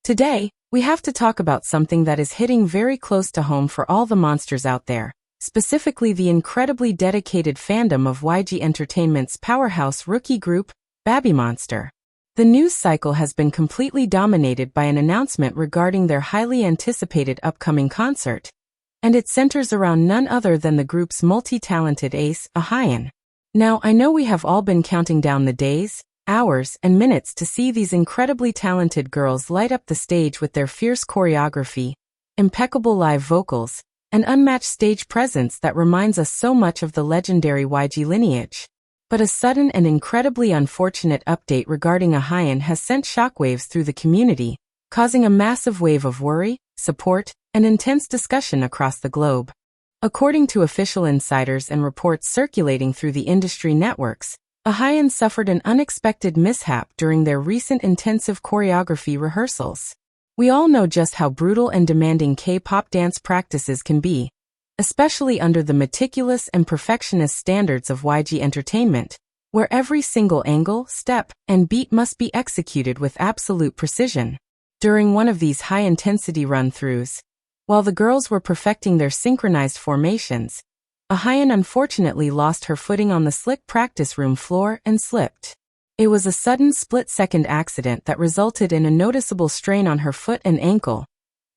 Today, we have to talk about something that is hitting very close to home for all the monsters out there, specifically the incredibly dedicated fandom of YG Entertainment's powerhouse rookie group, Babymonster. The news cycle has been completely dominated by an announcement regarding their highly anticipated upcoming concert, and it centers around none other than the group's multi-talented ace, Ahyeon. Now, I know we have all been counting down the days, hours, and minutes to see these incredibly talented girls light up the stage with their fierce choreography, impeccable live vocals, and unmatched stage presence that reminds us so much of the legendary YG lineage. But a sudden and incredibly unfortunate update regarding Ahyeon has sent shockwaves through the community, causing a massive wave of worry, support, and intense discussion across the globe. According to official insiders and reports circulating through the industry networks, Ahyeon suffered an unexpected mishap during their recent intensive choreography rehearsals. We all know just how brutal and demanding K-pop dance practices can be, especially under the meticulous and perfectionist standards of YG Entertainment, where every single angle, step, and beat must be executed with absolute precision. During one of these high-intensity run-throughs, while the girls were perfecting their synchronized formations, Ahyeon unfortunately lost her footing on the slick practice room floor and slipped. It was a sudden split-second accident that resulted in a noticeable strain on her foot and ankle,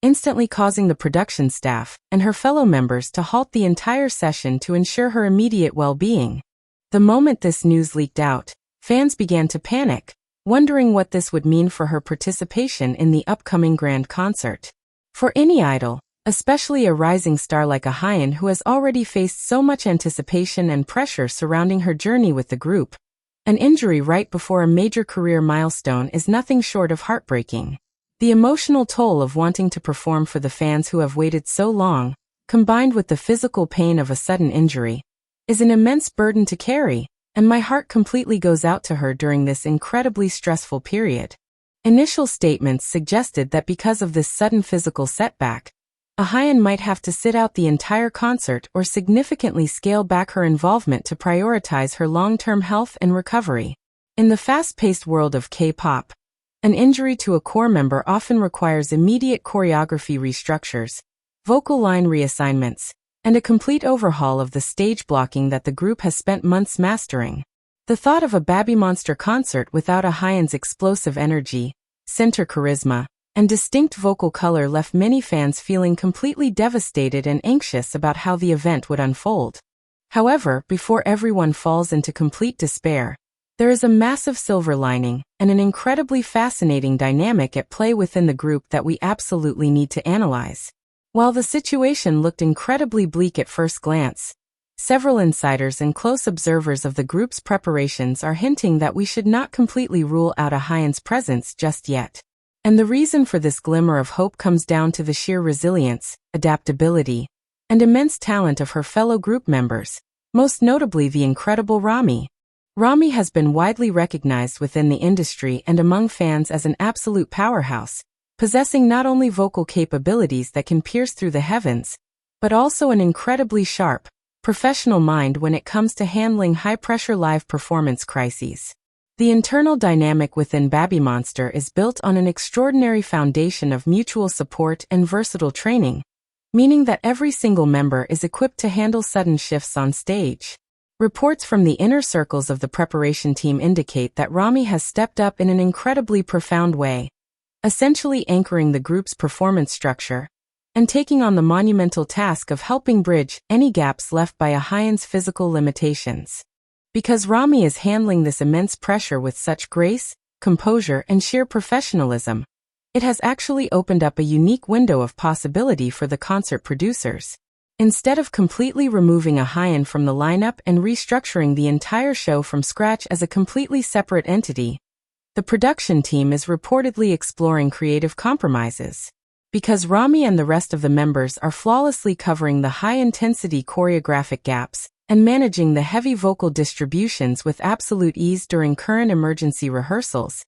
instantly causing the production staff and her fellow members to halt the entire session to ensure her immediate well-being. The moment this news leaked out, fans began to panic, wondering what this would mean for her participation in the upcoming grand concert. For any idol, especially a rising star like Ahyeon who has already faced so much anticipation and pressure surrounding her journey with the group, an injury right before a major career milestone is nothing short of heartbreaking. The emotional toll of wanting to perform for the fans who have waited so long, combined with the physical pain of a sudden injury, is an immense burden to carry, and my heart completely goes out to her during this incredibly stressful period. Initial statements suggested that because of this sudden physical setback, Ahyeon might have to sit out the entire concert or significantly scale back her involvement to prioritize her long-term health and recovery. In the fast-paced world of K-pop, an injury to a core member often requires immediate choreography restructures, vocal line reassignments, and a complete overhaul of the stage blocking that the group has spent months mastering. The thought of a Babymonster concert without Ahyeon's explosive energy, center charisma, and distinct vocal color left many fans feeling completely devastated and anxious about how the event would unfold. However, before everyone falls into complete despair, there is a massive silver lining and an incredibly fascinating dynamic at play within the group that we absolutely need to analyze. While the situation looked incredibly bleak at first glance, several insiders and close observers of the group's preparations are hinting that we should not completely rule out Ahyeon's presence just yet. And the reason for this glimmer of hope comes down to the sheer resilience, adaptability, and immense talent of her fellow group members, most notably the incredible Rami. Rami has been widely recognized within the industry and among fans as an absolute powerhouse, possessing not only vocal capabilities that can pierce through the heavens, but also an incredibly sharp, professional mind when it comes to handling high-pressure live performance crises. The internal dynamic within Babymonster is built on an extraordinary foundation of mutual support and versatile training, meaning that every single member is equipped to handle sudden shifts on stage. Reports from the inner circles of the preparation team indicate that Rami has stepped up in an incredibly profound way, essentially anchoring the group's performance structure and taking on the monumental task of helping bridge any gaps left by Ahyeon's physical limitations. Because Rami is handling this immense pressure with such grace, composure, and sheer professionalism, it has actually opened up a unique window of possibility for the concert producers. Instead of completely removing Ahyeon from the lineup and restructuring the entire show from scratch as a completely separate entity, the production team is reportedly exploring creative compromises. Because Rami and the rest of the members are flawlessly covering the high-intensity choreographic gaps and managing the heavy vocal distributions with absolute ease during current emergency rehearsals,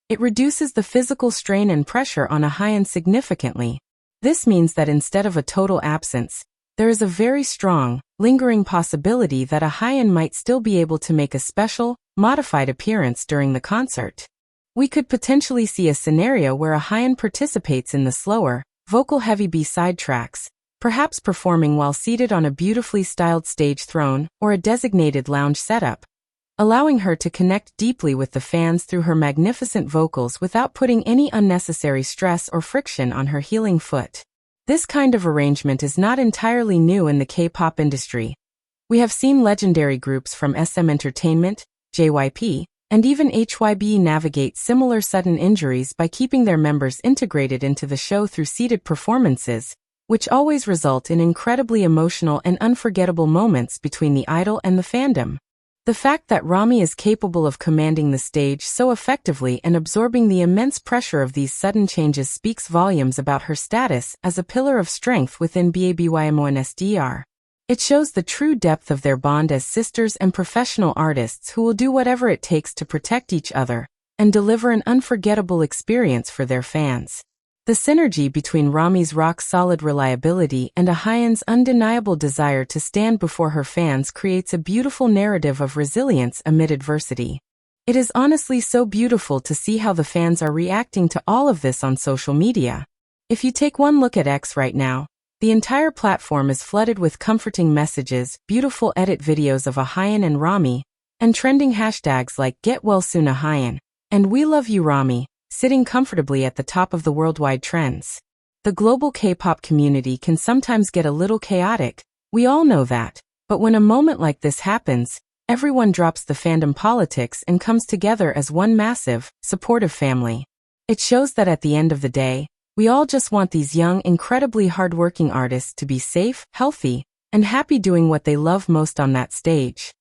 it reduces the physical strain and pressure on Ahyeon significantly. This means that instead of a total absence, there is a very strong, lingering possibility that Ahyeon might still be able to make a special, modified appearance during the concert. We could potentially see a scenario where Ahyeon participates in the slower, vocal-heavy B-side tracks, perhaps performing while seated on a beautifully styled stage throne or a designated lounge setup, allowing her to connect deeply with the fans through her magnificent vocals without putting any unnecessary stress or friction on her healing foot. This kind of arrangement is not entirely new in the K-pop industry. We have seen legendary groups from SM Entertainment, JYP, and even HYB navigate similar sudden injuries by keeping their members integrated into the show through seated performances, which always result in incredibly emotional and unforgettable moments between the idol and the fandom. The fact that Rami is capable of commanding the stage so effectively and absorbing the immense pressure of these sudden changes speaks volumes about her status as a pillar of strength within Babymonster. It shows the true depth of their bond as sisters and professional artists who will do whatever it takes to protect each other and deliver an unforgettable experience for their fans. The synergy between Rami's rock-solid reliability and Ahyeon's undeniable desire to stand before her fans creates a beautiful narrative of resilience amid adversity. It is honestly so beautiful to see how the fans are reacting to all of this on social media. If you take one look at X right now, the entire platform is flooded with comforting messages, beautiful edit videos of Ahyeon and Rami, and trending hashtags like "Get Well Soon Ahyeon" and "We Love You Rami," sitting comfortably at the top of the worldwide trends. The global K-pop community can sometimes get a little chaotic, we all know that, but when a moment like this happens, everyone drops the fandom politics and comes together as one massive, supportive family. It shows that at the end of the day, we all just want these young, incredibly hardworking artists to be safe, healthy, and happy doing what they love most on that stage.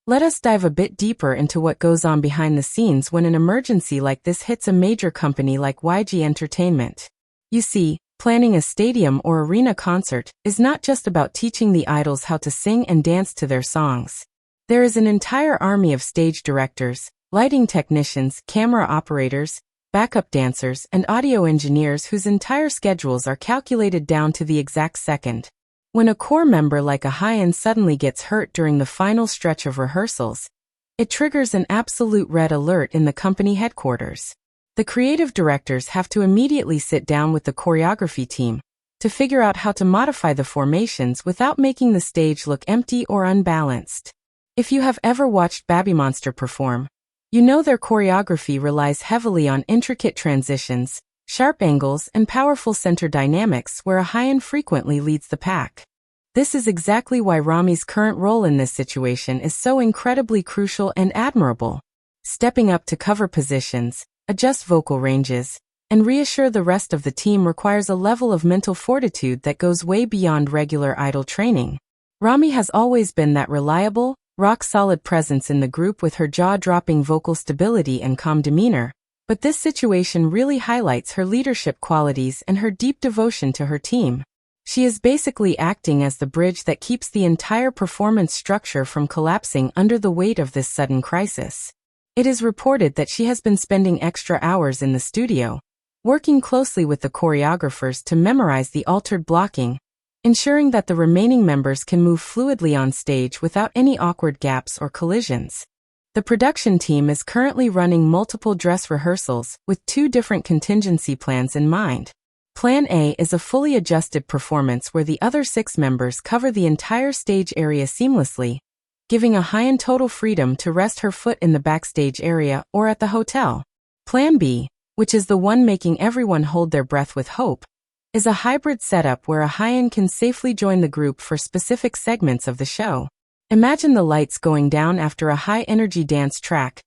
Let us dive a bit deeper into what goes on behind the scenes when an emergency like this hits a major company like YG Entertainment. You see, planning a stadium or arena concert is not just about teaching the idols how to sing and dance to their songs. There is an entire army of stage directors, lighting technicians, camera operators, backup dancers, and audio engineers whose entire schedules are calculated down to the exact second. When a core member like Ahyeon suddenly gets hurt during the final stretch of rehearsals, it triggers an absolute red alert in the company headquarters. The creative directors have to immediately sit down with the choreography team to figure out how to modify the formations without making the stage look empty or unbalanced. If you have ever watched Babymonster perform, you know their choreography relies heavily on intricate transitions, sharp angles, and powerful center dynamics where Ahyeon frequently leads the pack. This is exactly why Rami's current role in this situation is so incredibly crucial and admirable. Stepping up to cover positions, adjust vocal ranges, and reassure the rest of the team requires a level of mental fortitude that goes way beyond regular idol training. Rami has always been that reliable, rock-solid presence in the group with her jaw-dropping vocal stability and calm demeanor, but this situation really highlights her leadership qualities and her deep devotion to her team. She is basically acting as the bridge that keeps the entire performance structure from collapsing under the weight of this sudden crisis. It is reported that she has been spending extra hours in the studio, working closely with the choreographers to memorize the altered blocking, ensuring that the remaining members can move fluidly on stage without any awkward gaps or collisions. The production team is currently running multiple dress rehearsals with 2 different contingency plans in mind. Plan A is a fully adjusted performance where the other 6 members cover the entire stage area seamlessly, giving Ahyeon total freedom to rest her foot in the backstage area or at the hotel. Plan B, which is the one making everyone hold their breath with hope, is a hybrid setup where Ahyeon can safely join the group for specific segments of the show. Imagine the lights going down after a high-energy dance track,